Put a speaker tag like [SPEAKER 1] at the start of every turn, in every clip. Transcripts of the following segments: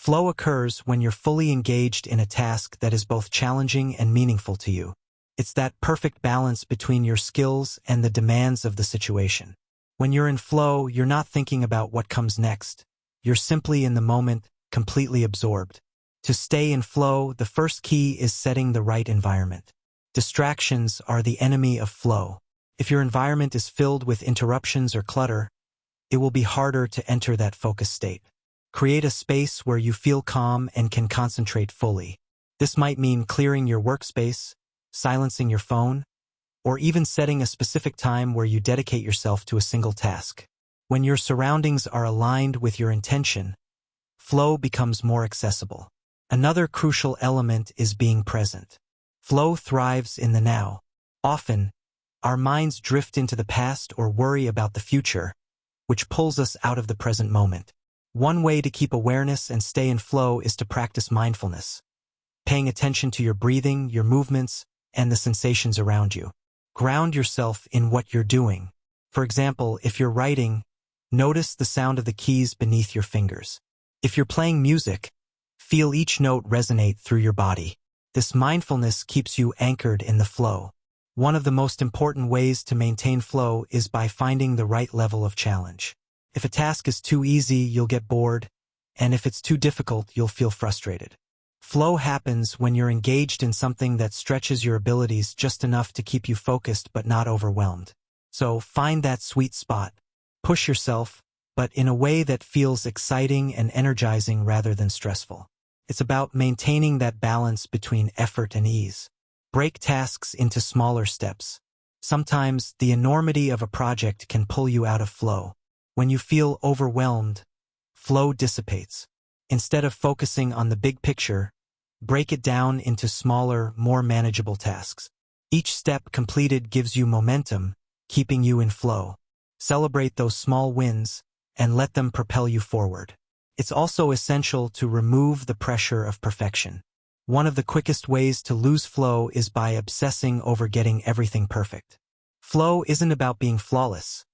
[SPEAKER 1] Flow occurs when you're fully engaged in a task that is both challenging and meaningful to you. It's that perfect balance between your skills and the demands of the situation. When you're in flow, you're not thinking about what comes next. You're simply in the moment, completely absorbed. To stay in flow, the first key is setting the right environment. Distractions are the enemy of flow. If your environment is filled with interruptions or clutter, it will be harder to enter that focus state. Create a space where you feel calm and can concentrate fully. This might mean clearing your workspace, silencing your phone, or even setting a specific time where you dedicate yourself to a single task. When your surroundings are aligned with your intention, flow becomes more accessible. Another crucial element is being present. Flow thrives in the now. Often, our minds drift into the past or worry about the future, which pulls us out of the present moment. One way to keep awareness and stay in flow is to practice mindfulness, paying attention to your breathing, your movements, and the sensations around you. Ground yourself in what you're doing. For example, if you're writing, notice the sound of the keys beneath your fingers. If you're playing music, feel each note resonate through your body. This mindfulness keeps you anchored in the flow. One of the most important ways to maintain flow is by finding the right level of challenge. If a task is too easy, you'll get bored, and if it's too difficult, you'll feel frustrated. Flow happens when you're engaged in something that stretches your abilities just enough to keep you focused but not overwhelmed. So find that sweet spot. Push yourself, but in a way that feels exciting and energizing rather than stressful. It's about maintaining that balance between effort and ease. Break tasks into smaller steps. Sometimes the enormity of a project can pull you out of flow. When you feel overwhelmed, flow dissipates. Instead of focusing on the big picture, break it down into smaller, more manageable tasks. Each step completed gives you momentum, keeping you in flow. Celebrate those small wins and let them propel you forward. It's also essential to remove the pressure of perfection. One of the quickest ways to lose flow is by obsessing over getting everything perfect. Flow isn't about being flawless.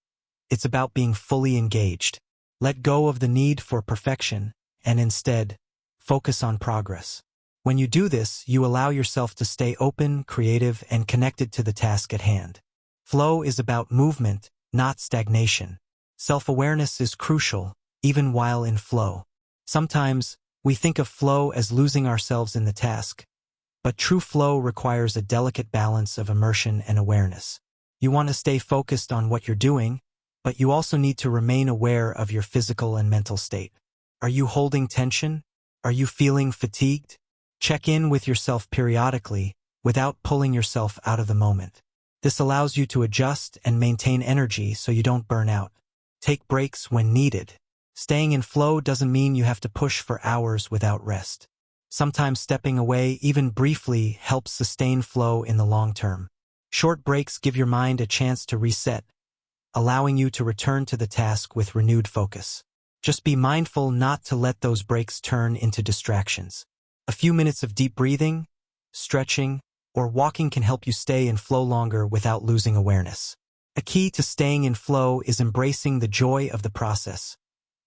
[SPEAKER 1] It's about being fully engaged. Let go of the need for perfection and instead, focus on progress. When you do this, you allow yourself to stay open, creative, and connected to the task at hand. Flow is about movement, not stagnation. Self-awareness is crucial, even while in flow. Sometimes, we think of flow as losing ourselves in the task, but true flow requires a delicate balance of immersion and awareness. You want to stay focused on what you're doing, but you also need to remain aware of your physical and mental state. Are you holding tension? Are you feeling fatigued? Check in with yourself periodically, without pulling yourself out of the moment. This allows you to adjust and maintain energy so you don't burn out. Take breaks when needed. Staying in flow doesn't mean you have to push for hours without rest. Sometimes stepping away, even briefly, helps sustain flow in the long term. Short breaks give your mind a chance to reset, allowing you to return to the task with renewed focus. Just be mindful not to let those breaks turn into distractions. A few minutes of deep breathing, stretching, or walking can help you stay in flow longer without losing awareness. A key to staying in flow is embracing the joy of the process,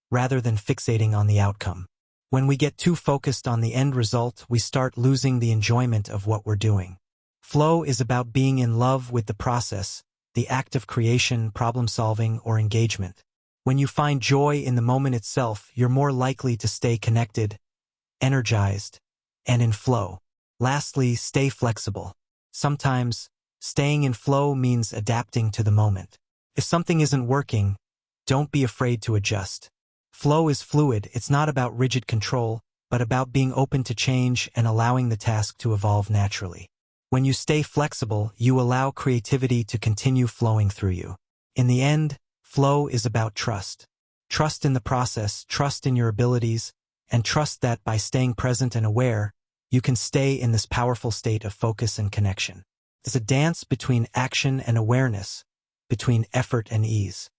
[SPEAKER 1] rather than fixating on the outcome. When we get too focused on the end result, we start losing the enjoyment of what we're doing. Flow is about being in love with the process, the act of creation, problem-solving, or engagement. When you find joy in the moment itself, you're more likely to stay connected, energized, and in flow. Lastly, stay flexible. Sometimes, staying in flow means adapting to the moment. If something isn't working, don't be afraid to adjust. Flow is fluid. It's not about rigid control, but about being open to change and allowing the task to evolve naturally. When you stay flexible, you allow creativity to continue flowing through you. In the end, flow is about trust. Trust in the process, trust in your abilities, and trust that by staying present and aware, you can stay in this powerful state of focus and connection. It's a dance between action and awareness, between effort and ease.